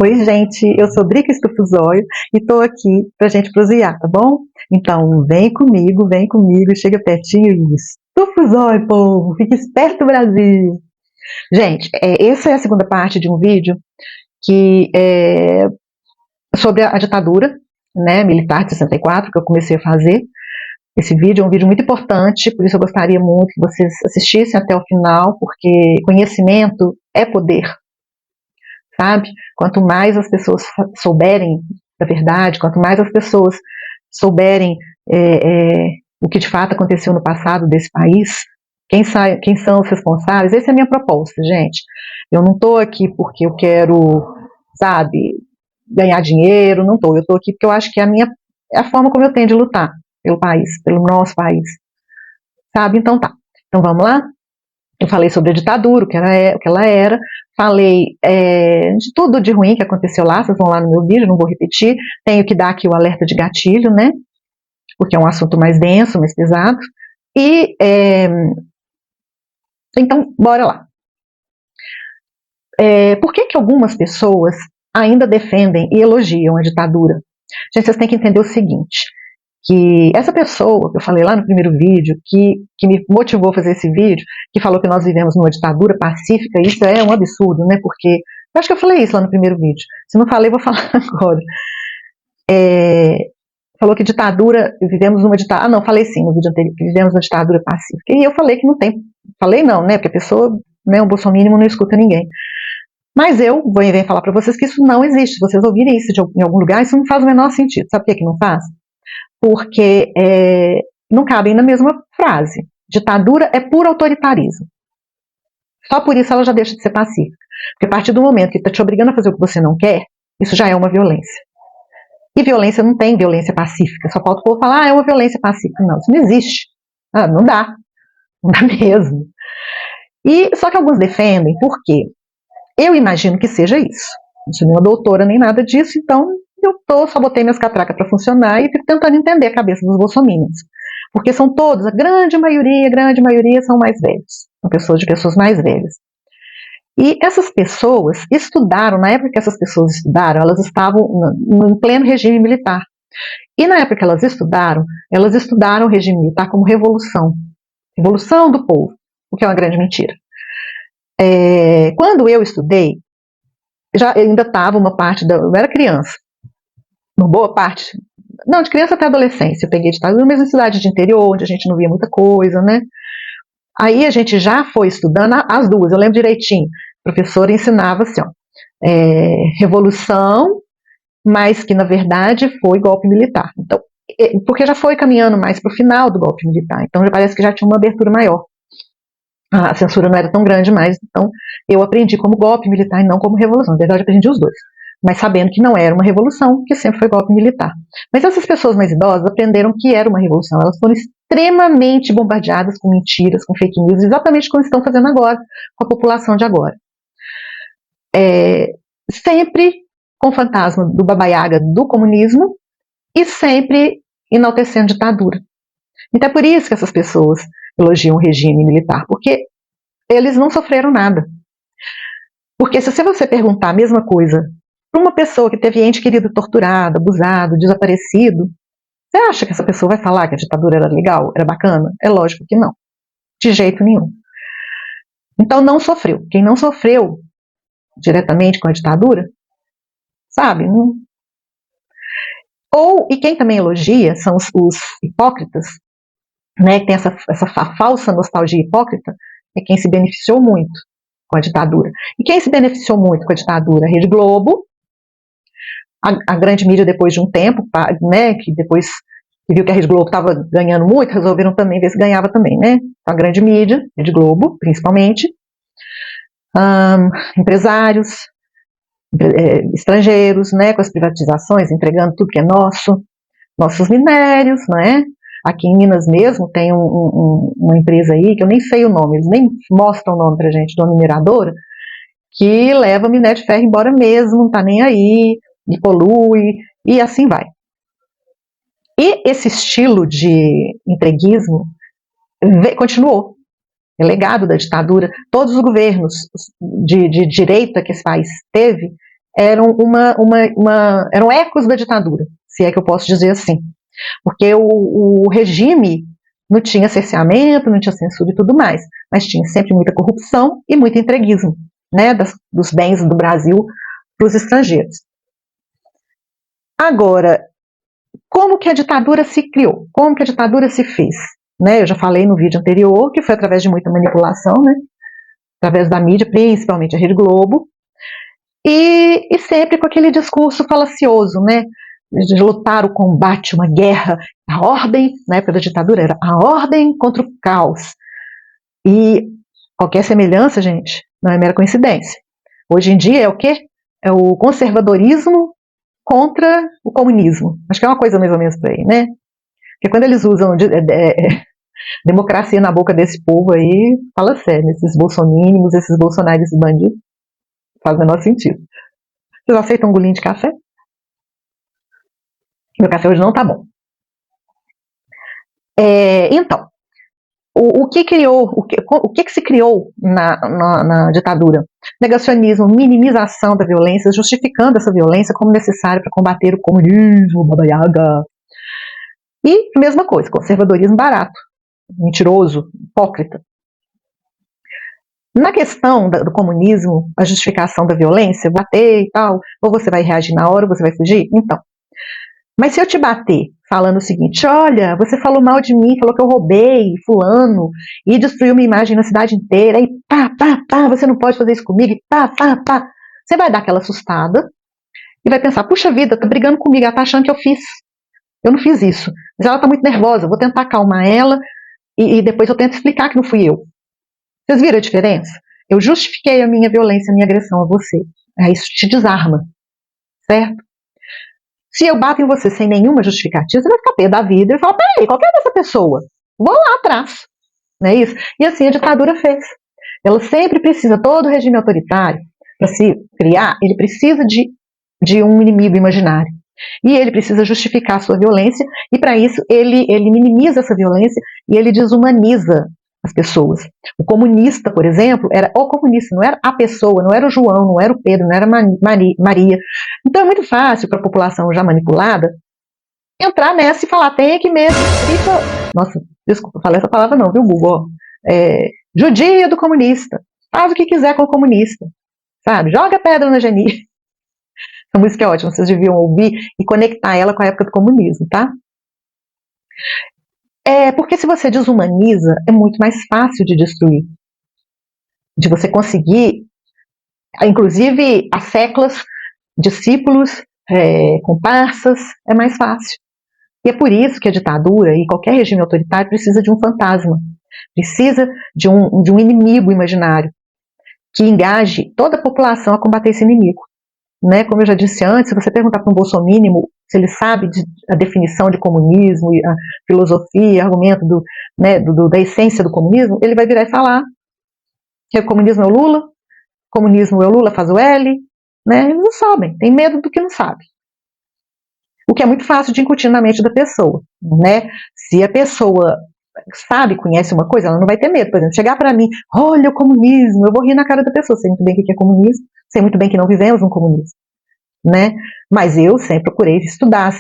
Oi, gente, eu sou Drica Estufuzóio e tô aqui pra gente prosear, tá bom? Então, vem comigo, chega pertinho e estufa os olhos, povo, fica esperto, Brasil! Gente, essa é a segunda parte de um vídeo que é sobre a ditadura, né, militar de 64, que eu comecei a fazer. Esse vídeo é um vídeo muito importante, por isso eu gostaria muito que vocês assistissem até o final, porque conhecimento é poder, sabe? Quanto mais as pessoas souberem da verdade, quanto mais as pessoas souberem o que de fato aconteceu no passado desse país, quem são os responsáveis, essa é a minha proposta, gente. Eu não estou aqui porque eu quero, sabe, ganhar dinheiro, não estou. Eu estou aqui porque eu acho que é a forma como eu tenho de lutar pelo país, pelo nosso país, sabe? Então tá. Então vamos lá? Eu falei sobre a ditadura, o que ela era, falei de tudo de ruim que aconteceu lá, vocês vão lá no meu vídeo, não vou repetir, tenho que dar aqui o alerta de gatilho, né, porque é um assunto mais denso, mais pesado, e então, bora lá. Por que algumas pessoas ainda defendem e elogiam a ditadura? Gente, vocês têm que entender o seguinte, que essa pessoa que eu falei lá no primeiro vídeo, que me motivou a fazer esse vídeo, que falou que nós vivemos numa ditadura pacífica, isso é um absurdo, né? Porque eu acho que eu falei isso lá no primeiro vídeo. Se não falei, vou falar agora. Falou que vivemos numa ditadura. Ah, não, falei sim no vídeo anterior, que vivemos numa ditadura pacífica. E eu falei que não tem. Falei não, né? Porque a pessoa, né, um bolsominion não escuta ninguém. Mas eu vou falar para vocês que isso não existe. Se vocês ouvirem isso em algum lugar, isso não faz o menor sentido. Sabe por que não faz? Porque não cabem na mesma frase. Ditadura é puro autoritarismo. Só por isso ela já deixa de ser pacífica. Porque a partir do momento que está te obrigando a fazer o que você não quer, isso já é uma violência. E violência não tem violência pacífica. Só falta o povo falar, é uma violência pacífica. Não, isso não existe. Não dá. Não dá mesmo. Só que alguns defendem, por quê? Eu imagino que seja isso. Não sou nenhuma doutora nem nada disso, então só botei minhas catracas para funcionar e fico tentando entender a cabeça dos bolsominions. Porque são todos, a grande maioria são mais velhos. São pessoas mais velhas. E essas pessoas estudaram, na época que essas pessoas estudaram, elas estavam em pleno regime militar. E na época que elas estudaram o regime militar como revolução. Revolução do povo, o que é uma grande mentira. Quando eu estudei, ainda estava uma parte eu era criança, uma boa parte, não, de criança até adolescência, eu peguei ditadura, mesmo em cidade de interior, onde a gente não via muita coisa, né? Aí a gente já foi estudando as duas, eu lembro direitinho, a professora ensinava assim, revolução, mas que na verdade foi golpe militar. Então, porque já foi caminhando mais para o final do golpe militar, então já parece que já tinha uma abertura maior. A censura não era tão grande mais, então eu aprendi como golpe militar e não como revolução. Na verdade, eu aprendi os dois, mas sabendo que não era uma revolução, que sempre foi golpe militar. Mas essas pessoas mais idosas aprenderam que era uma revolução. Elas foram extremamente bombardeadas com mentiras, com fake news, exatamente como estão fazendo agora, com a população de agora. Sempre com o fantasma do Baba Yaga do comunismo e sempre enaltecendo ditadura. Então é por isso que essas pessoas elogiam o regime militar, porque eles não sofreram nada. Porque se você perguntar a mesma coisa para uma pessoa que teve ente querido torturado, abusado, desaparecido, você acha que essa pessoa vai falar que a ditadura era legal, era bacana? É lógico que não. De jeito nenhum. Então não sofreu. Quem não sofreu diretamente com a ditadura, sabe? Não. E quem também elogia são os hipócritas, né, que tem essa falsa nostalgia hipócrita, é quem se beneficiou muito com a ditadura. E quem se beneficiou muito com a ditadura? A Rede Globo, a grande mídia depois de um tempo, né, que depois que viu que a Rede Globo estava ganhando muito, resolveram também ver se ganhava também, né? A grande mídia, Rede Globo, principalmente, empresários, estrangeiros, né, com as privatizações, entregando tudo que é nosso, nossos minérios, né? Aqui em Minas mesmo tem uma empresa aí, que eu nem sei o nome, eles nem mostram o nome pra gente, de uma mineradora, que leva minério de ferro embora mesmo, não tá nem aí, e polui, e assim vai. E esse estilo de entreguismo continuou. É legado da ditadura. Todos os governos de direita que esse país teve eram ecos da ditadura, se é que eu posso dizer assim. Porque o regime não tinha cerceamento, não tinha censura e tudo mais, mas tinha sempre muita corrupção e muito entreguismo, né, dos bens do Brasil para os estrangeiros. Agora, como que a ditadura se criou? Como que a ditadura se fez? Né, eu já falei no vídeo anterior que foi através de muita manipulação, né, através da mídia, principalmente a Rede Globo, e sempre com aquele discurso falacioso, né, de lutar o combate, uma guerra, a ordem, na época da ditadura era a ordem contra o caos. E qualquer semelhança, gente, não é mera coincidência. Hoje em dia é o quê? É o conservadorismo contra o comunismo. Acho que é uma coisa mais ou menos por aí, né? Porque quando eles usam democracia na boca desse povo aí, fala sério, esses bolsomínimos, esses bolsonaristas bandidos, faz o menor sentido. Vocês aceitam um golinho de café? Meu café hoje não tá bom. Então, o que se criou na ditadura? Negacionismo, minimização da violência, justificando essa violência como necessária para combater o comunismo, Baba Yaga. E mesma coisa, conservadorismo barato, mentiroso, hipócrita. Na questão do comunismo, a justificação da violência, bater e tal, ou você vai reagir na hora ou você vai fugir? Então. Mas se eu te bater falando o seguinte, olha, você falou mal de mim, falou que eu roubei fulano e destruiu minha imagem na cidade inteira, e pá, pá, pá, você não pode fazer isso comigo, e pá, pá, pá. Você vai dar aquela assustada e vai pensar, puxa vida, tá brigando comigo, ela tá achando que eu fiz. Eu não fiz isso. Mas ela tá muito nervosa, eu vou tentar acalmar ela e depois eu tento explicar que não fui eu. Vocês viram a diferença? Eu justifiquei a minha violência, a minha agressão a você. Isso te desarma, certo? Se eu bato em você sem nenhuma justificativa, você vai ficar pé da vida e falar, peraí, qual que é dessa pessoa? Vou lá atrás. Não é isso? E assim a ditadura fez. Ela sempre precisa, todo regime autoritário, para se criar, ele precisa de um inimigo imaginário. E ele precisa justificar a sua violência, e para isso ele minimiza essa violência e ele desumaniza as pessoas. O comunista, por exemplo, era o comunista, não era a pessoa, não era o João, não era o Pedro, não era Maria. Então é muito fácil para a população já manipulada entrar nessa e falar, tem que mesmo. Nossa, desculpa, falei essa palavra não, viu, Google? Judia do comunista. Faz o que quiser com o comunista. Sabe? Joga pedra na Geni. Essa música é ótima, vocês deviam ouvir e conectar ela com a época do comunismo, tá? Porque se você desumaniza, é muito mais fácil de destruir. De você conseguir, inclusive há séculos, discípulos, comparsas, é mais fácil. E é por isso que a ditadura e qualquer regime autoritário precisa de um fantasma, precisa de um inimigo imaginário que engaje toda a população a combater esse inimigo. Né? Como eu já disse antes, se você perguntar para um bolsomínimo se ele sabe a definição de comunismo, a filosofia, argumento da essência do comunismo, ele vai virar e falar que o comunismo é o Lula, comunismo é o Lula, faz o L, né? Eles não sabem, tem medo do que não sabe. O que é muito fácil de incutir na mente da pessoa, né? Se a pessoa sabe, conhece uma coisa, ela não vai ter medo. Por exemplo, chegar para mim, olha o comunismo, eu vou rir na cara da pessoa, sei muito bem o que é comunismo, sei muito bem que não vivemos um comunismo, né? Mas eu sempre procurei estudar,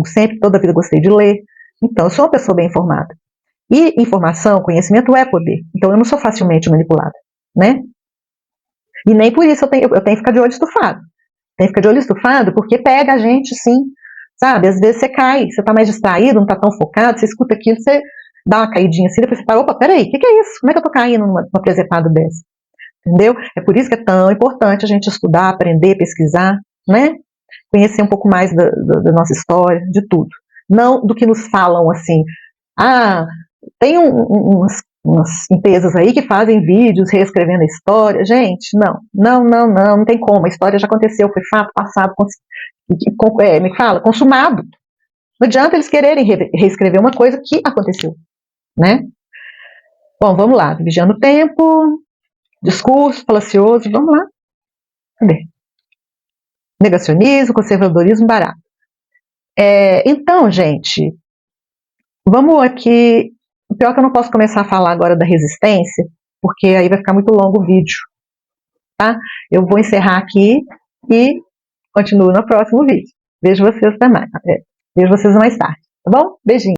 sempre, toda a vida gostei de ler, então eu sou uma pessoa bem informada. E informação, conhecimento é poder, então eu não sou facilmente manipulada, né? E nem por isso eu tenho que ficar de olho estufado. Tem que ficar de olho estufado porque pega a gente, sim, sabe? Às vezes você cai, você tá mais distraído, não tá tão focado, você escuta aquilo, você dá uma caidinha assim, depois você para, opa, peraí, o que é isso? Como é que eu tô caindo numa presepada dessa? Entendeu? É por isso que é tão importante a gente estudar, aprender, pesquisar, né? Conhecer um pouco mais da nossa história, de tudo. Não do que nos falam assim. Tem umas empresas aí que fazem vídeos reescrevendo a história. Gente, não tem como. A história já aconteceu, foi fato passado, me fala, consumado. Não adianta eles quererem reescrever uma coisa que aconteceu, né? Bom, vamos lá. Vigiando o tempo, discurso falacioso, vamos lá. Cadê? Negacionismo, conservadorismo barato. Então, gente, vamos aqui. O pior é que eu não posso começar a falar agora da resistência, porque aí vai ficar muito longo o vídeo, tá? Eu vou encerrar aqui e continuo no próximo vídeo. Vejo vocês mais tarde, tá bom? Beijinho!